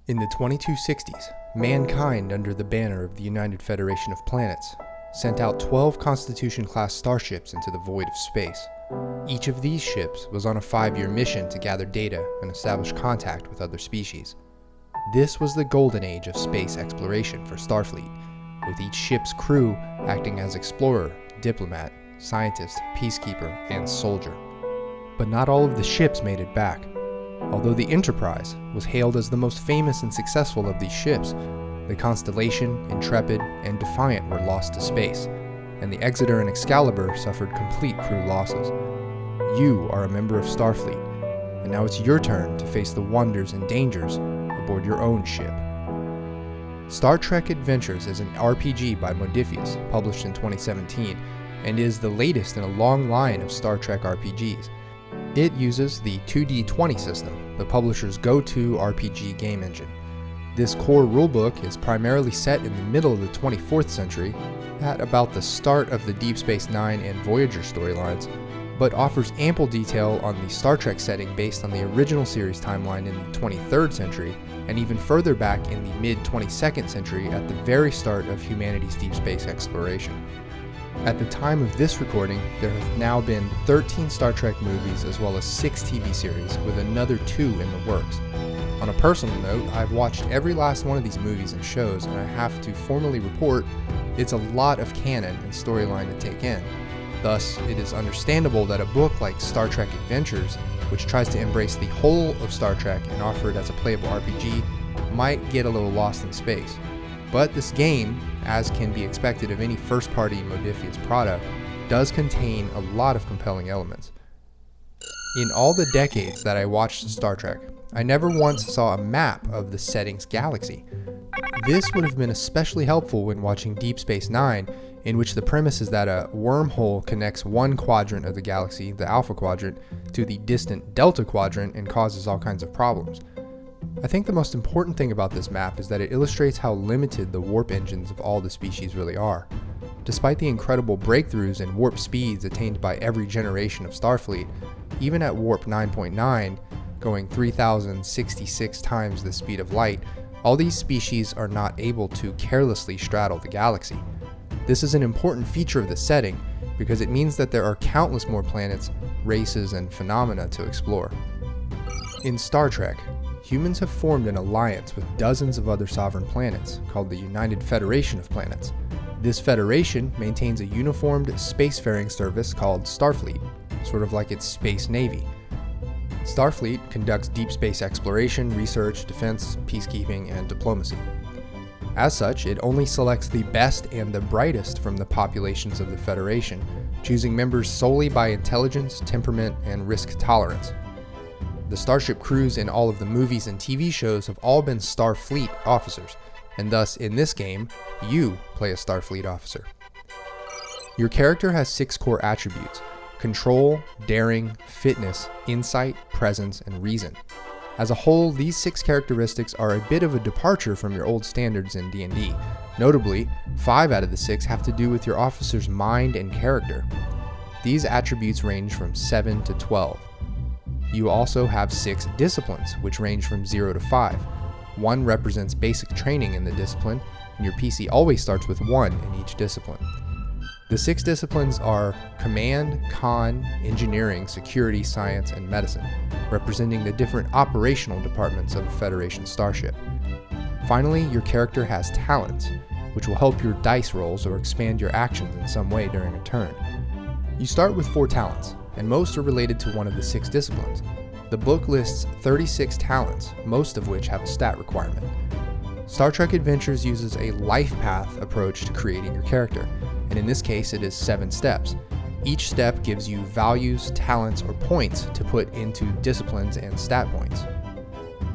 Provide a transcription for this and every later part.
In the 2260s, mankind, under the banner of the United Federation of Planets, sent out 12 Constitution-class starships into the void of space. Each of these ships was on a 5-year mission to gather data and establish contact with other species. This was the golden age of space exploration for Starfleet, with each ship's crew acting as explorer, diplomat, scientist, peacekeeper, and soldier. But not all of the ships made it back. Although the Enterprise was hailed as the most famous and successful of these ships, the Constellation, Intrepid, and Defiant were lost to space, and the Exeter and Excalibur suffered complete crew losses. You are a member of Starfleet, and now it's your turn to face the wonders and dangers aboard your own ship. Star Trek Adventures is an RPG by Modiphius, published in 2017, and is the latest in a long line of Star Trek RPGs. It uses the 2D20 system, the publisher's go-to RPG game engine. This core rulebook is primarily set in the middle of the 24th century, at about the start of the Deep Space Nine and Voyager storylines, but offers ample detail on the Star Trek setting based on the original series timeline in the 23rd century, and even further back in the mid-22nd century at the very start of humanity's deep space exploration. At the time of this recording, there have now been 13 Star Trek movies as well as 6 TV series, with another 2 in the works. On a personal note, I've watched every last one of these movies and shows, and I have to formally report it's a lot of canon and storyline to take in. Thus, it is understandable that a book like Star Trek Adventures, which tries to embrace the whole of Star Trek and offer it as a playable RPG, might get a little lost in space. But this game, as can be expected of any first-party Modiphius product, does contain a lot of compelling elements. In all the decades that I watched Star Trek, I never once saw a map of the setting's galaxy. This would have been especially helpful when watching Deep Space Nine, in which the premise is that a wormhole connects one quadrant of the galaxy, the Alpha Quadrant, to the distant Delta Quadrant and causes all kinds of problems. I think the most important thing about this map is that it illustrates how limited the warp engines of all the species really are. Despite the incredible breakthroughs in warp speeds attained by every generation of Starfleet, even at warp 9.9, going 3,066 times the speed of light, all these species are not able to carelessly straddle the galaxy. This is an important feature of the setting because it means that there are countless more planets, races, and phenomena to explore. In Star Trek, humans have formed an alliance with dozens of other sovereign planets called the United Federation of Planets. This federation maintains a uniformed spacefaring service called Starfleet, sort of like its space navy. Starfleet conducts deep space exploration, research, defense, peacekeeping, and diplomacy. As such, it only selects the best and the brightest from the populations of the Federation, choosing members solely by intelligence, temperament, and risk tolerance. The starship crews in all of the movies and TV shows have all been Starfleet officers, and thus in this game, you play a Starfleet officer. Your character has 6 core attributes: control, daring, fitness, insight, presence, and reason. As a whole, these 6 characteristics are a bit of a departure from your old standards in D&D. Notably, 5 out of the 6 have to do with your officer's mind and character. These attributes range from 7 to 12. You also have 6 disciplines, which range from 0 to 5. 1 represents basic training in the discipline, and your PC always starts with 1 in each discipline. The 6 disciplines are Command, Con, Engineering, Security, Science, and Medicine, representing the different operational departments of a Federation starship. Finally, your character has talents, which will help your dice rolls or expand your actions in some way during a turn. You start with 4 talents, and most are related to one of the 6 disciplines. The book lists 36 talents, most of which have a stat requirement. Star Trek Adventures uses a life path approach to creating your character, and in this case it is 7 steps. Each step gives you values, talents, or points to put into disciplines and stat points.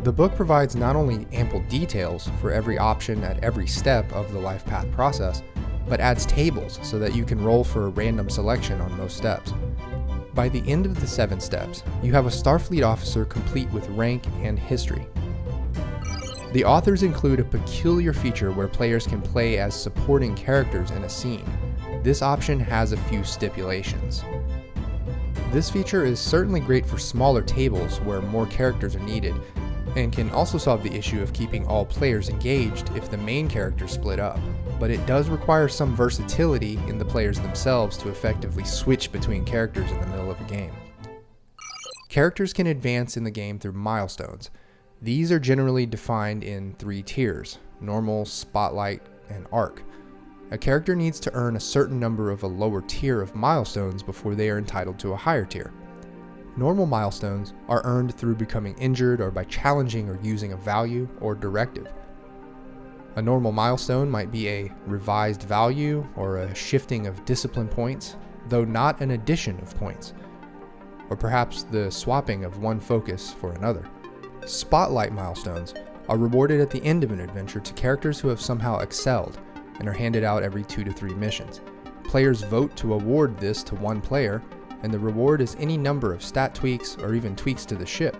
The book provides not only ample details for every option at every step of the life path process, but adds tables so that you can roll for a random selection on most steps. By the end of the 7 steps, you have a Starfleet officer complete with rank and history. The authors include a peculiar feature where players can play as supporting characters in a scene. This option has a few stipulations. This feature is certainly great for smaller tables where more characters are needed, and can also solve the issue of keeping all players engaged if the main character split up. But it does require some versatility in the players themselves to effectively switch between characters in the middle of a game. Characters can advance in the game through milestones. These are generally defined in 3 tiers: normal, spotlight, and arc. A character needs to earn a certain number of a lower tier of milestones before they are entitled to a higher tier. Normal milestones are earned through becoming injured or by challenging or using a value or directive. A normal milestone might be a revised value or a shifting of discipline points, though not an addition of points, or perhaps the swapping of one focus for another. Spotlight milestones are rewarded at the end of an adventure to characters who have somehow excelled and are handed out every 2 to 3 missions. Players vote to award this to one player, and the reward is any number of stat tweaks or even tweaks to the ship.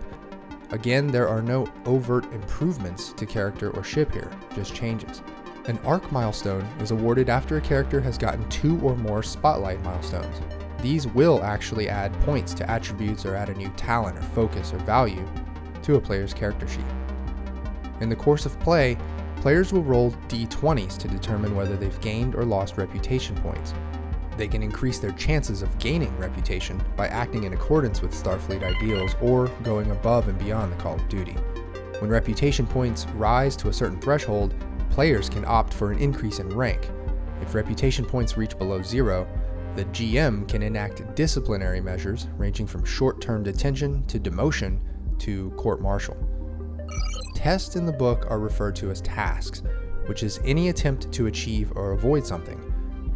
Again, there are no overt improvements to character or ship here, just changes. An arc milestone is awarded after a character has gotten 2 or more spotlight milestones. These will actually add points to attributes or add a new talent or focus or value to a player's character sheet. In the course of play, players will roll d20s to determine whether they've gained or lost reputation points. They can increase their chances of gaining reputation by acting in accordance with Starfleet ideals or going above and beyond the Call of Duty. When reputation points rise to a certain threshold, players can opt for an increase in rank. If reputation points reach below 0, the GM can enact disciplinary measures ranging from short-term detention to demotion to court-martial. Tests in the book are referred to as tasks, which is any attempt to achieve or avoid something.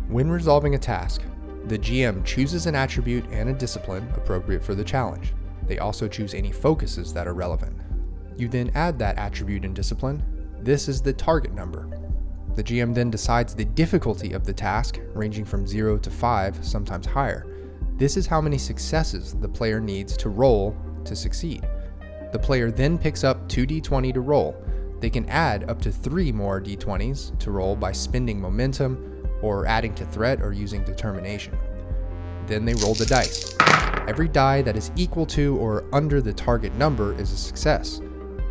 When resolving a task, the GM chooses an attribute and a discipline appropriate for the challenge. They also choose any focuses that are relevant. You then add that attribute and discipline. This is the target number. The GM then decides the difficulty of the task, ranging from 0 to 5, sometimes higher. This is how many successes the player needs to roll to succeed. The player then picks up 2d20 to roll. They can add up to 3 more d20s to roll by spending momentum or adding to threat or using determination. Then they roll the dice. Every die that is equal to or under the target number is a success.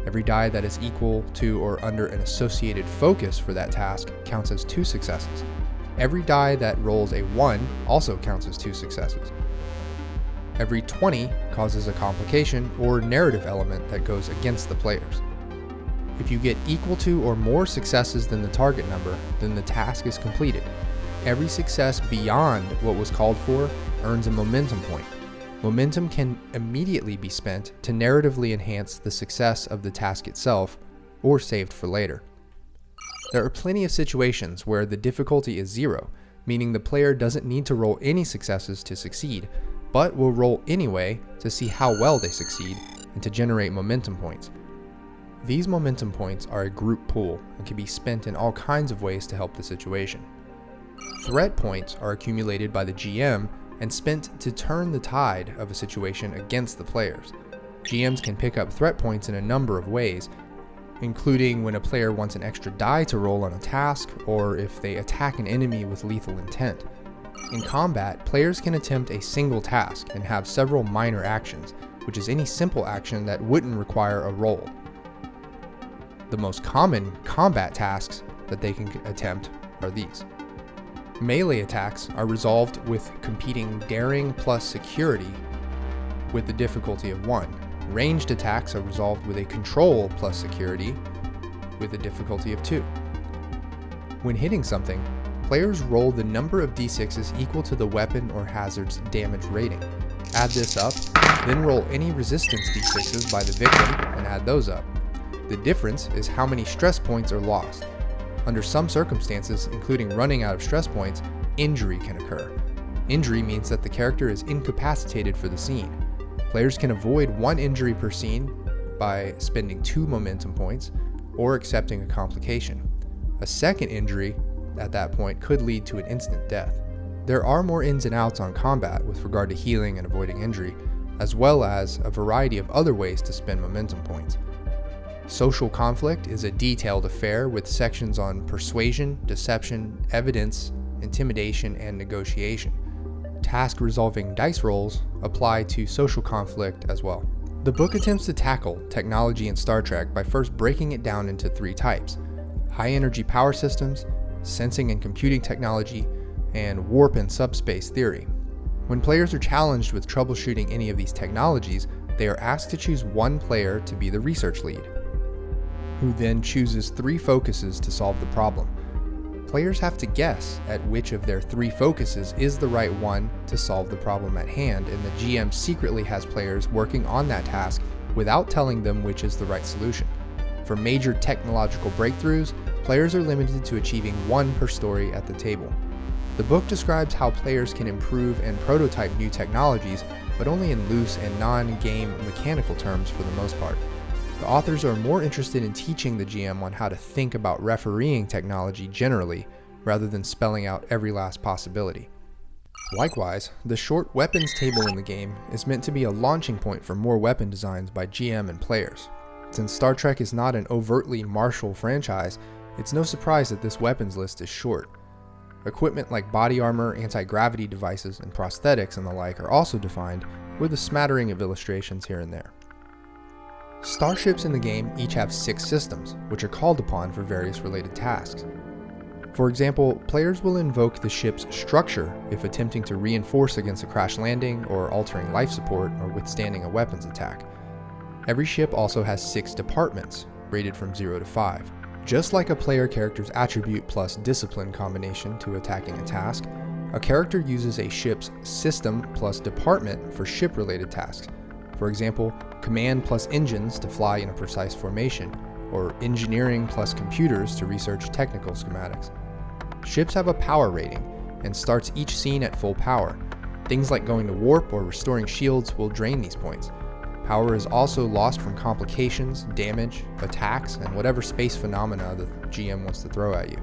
Every die that is equal to or under an associated focus for that task counts as 2 successes. Every die that rolls a 1 also counts as 2 successes. Every 20 causes a complication or narrative element that goes against the players. If you get equal to or more successes than the target number, then the task is completed. Every success beyond what was called for earns a momentum point. Momentum can immediately be spent to narratively enhance the success of the task itself, or saved for later. There are plenty of situations where the difficulty is 0, meaning the player doesn't need to roll any successes to succeed, but will roll anyway to see how well they succeed and to generate momentum points. These momentum points are a group pool and can be spent in all kinds of ways to help the situation. Threat points are accumulated by the GM and spent to turn the tide of a situation against the players. GMs can pick up threat points in a number of ways, including when a player wants an extra die to roll on a task or if they attack an enemy with lethal intent. In combat, players can attempt a single task and have several minor actions, which is any simple action that wouldn't require a roll. The most common combat tasks that they can attempt are these. Melee attacks are resolved with competing daring plus security with the difficulty of 1. Ranged attacks are resolved with a control plus security with a difficulty of 2. When hitting something, players roll the number of d6s equal to the weapon or hazard's damage rating. Add this up, then roll any resistance d6s by the victim and add those up. The difference is how many stress points are lost. Under some circumstances, including running out of stress points, injury can occur. Injury means that the character is incapacitated for the scene. Players can avoid 1 injury per scene by spending 2 momentum points or accepting a complication. A second injury at that point could lead to an instant death. There are more ins and outs on combat with regard to healing and avoiding injury, as well as a variety of other ways to spend momentum points. Social conflict is a detailed affair with sections on persuasion, deception, evidence, intimidation, and negotiation. Task resolving dice rolls apply to social conflict as well. The book attempts to tackle technology in Star Trek by first breaking it down into 3 types: high-energy power systems, sensing and computing technology, and warp and subspace theory. When players are challenged with troubleshooting any of these technologies, they are asked to choose one player to be the research lead, who then chooses 3 focuses to solve the problem. Players have to guess at which of their 3 focuses is the right one to solve the problem at hand, and the GM secretly has players working on that task without telling them which is the right solution. For major technological breakthroughs, players are limited to achieving 1 per story at the table. The book describes how players can improve and prototype new technologies, but only in loose and non-game mechanical terms for the most part. The authors are more interested in teaching the GM on how to think about refereeing technology generally, rather than spelling out every last possibility. Likewise, the short weapons table in the game is meant to be a launching point for more weapon designs by GM and players. Since Star Trek is not an overtly martial franchise, it's no surprise that this weapons list is short. Equipment like body armor, anti-gravity devices, and prosthetics and the like are also defined, with a smattering of illustrations here and there. Starships in the game each have 6 systems, which are called upon for various related tasks. For example, players will invoke the ship's structure if attempting to reinforce against a crash landing or altering life support or withstanding a weapons attack. Every ship also has 6 departments, rated from 0 to 5. Just like a player character's attribute plus discipline combination to attacking a task, a character uses a ship's system plus department for ship-related tasks. For example, command plus engines to fly in a precise formation, or engineering plus computers to research technical schematics. Ships have a power rating, and starts each scene at full power. Things like going to warp or restoring shields will drain these points. Power is also lost from complications, damage, attacks, and whatever space phenomena the GM wants to throw at you.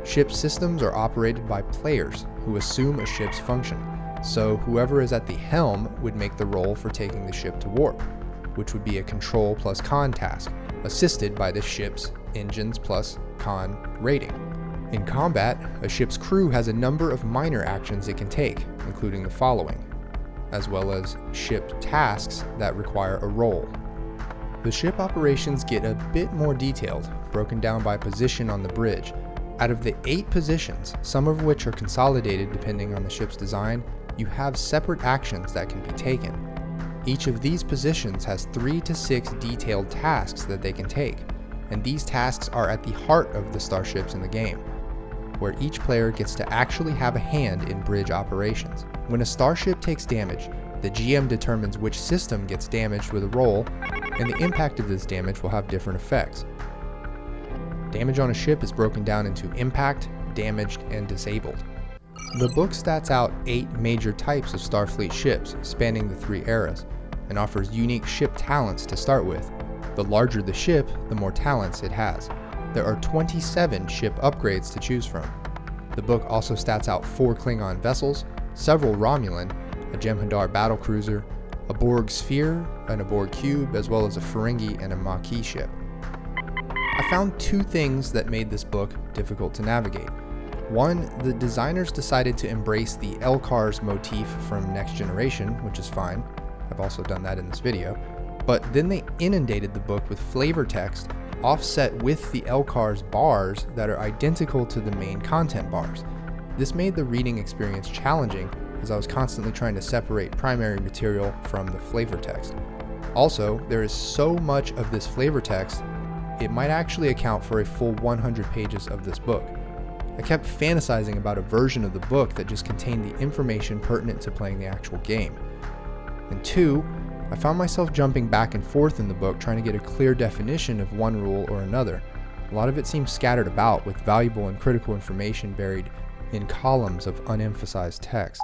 Ship systems are operated by players who assume a ship's function, so whoever is at the helm would make the roll for taking the ship to warp, which would be a control plus con task, assisted by the ship's engines plus con rating. In combat, a ship's crew has a number of minor actions it can take, including the following, as well as ship tasks that require a roll. The ship operations get a bit more detailed, broken down by position on the bridge. Out of the 8 positions, some of which are consolidated depending on the ship's design, you have separate actions that can be taken. Each of these positions has 3 to 6 detailed tasks that they can take, and these tasks are at the heart of the starships in the game, where each player gets to actually have a hand in bridge operations. When a starship takes damage, the GM determines which system gets damaged with a roll, and the impact of this damage will have different effects. Damage on a ship is broken down into impact, damaged, and disabled. The book stats out 8 major types of Starfleet ships spanning the 3 eras, and offers unique ship talents to start with. The larger the ship, the more talents it has. There are 27 ship upgrades to choose from. The book also stats out 4 Klingon vessels, several Romulan, a Jem'Hadar battlecruiser, a Borg sphere, and a Borg cube, as well as a Ferengi and a Maquis ship. I found 2 things that made this book difficult to navigate. One, the designers decided to embrace the LCARS motif from Next Generation, which is fine. I've also done that in this video. But then they inundated the book with flavor text offset with the LCARS bars that are identical to the main content bars. This made the reading experience challenging, as I was constantly trying to separate primary material from the flavor text. Also, there is so much of this flavor text, it might actually account for a full 100 pages of this book. I kept fantasizing about a version of the book that just contained the information pertinent to playing the actual game. And 2, I found myself jumping back and forth in the book trying to get a clear definition of one rule or another. A lot of it seems scattered about, with valuable and critical information buried in columns of unemphasized text.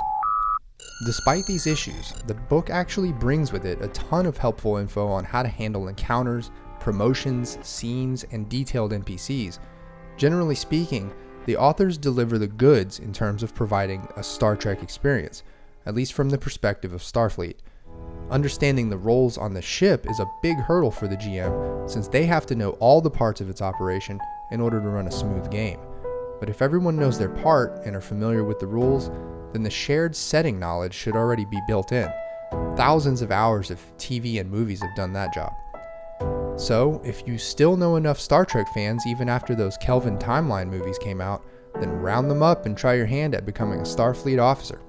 Despite these issues, the book actually brings with it a ton of helpful info on how to handle encounters, promotions, scenes, and detailed NPCs. Generally speaking, the authors deliver the goods in terms of providing a Star Trek experience, at least from the perspective of Starfleet. Understanding the roles on the ship is a big hurdle for the GM, since they have to know all the parts of its operation in order to run a smooth game. But if everyone knows their part and are familiar with the rules, then the shared setting knowledge should already be built in. Thousands of hours of TV and movies have done that job. So, if you still know enough Star Trek fans even after those Kelvin timeline movies came out, then round them up and try your hand at becoming a Starfleet officer.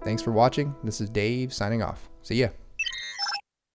Thanks for watching. This is Dave signing off. See ya.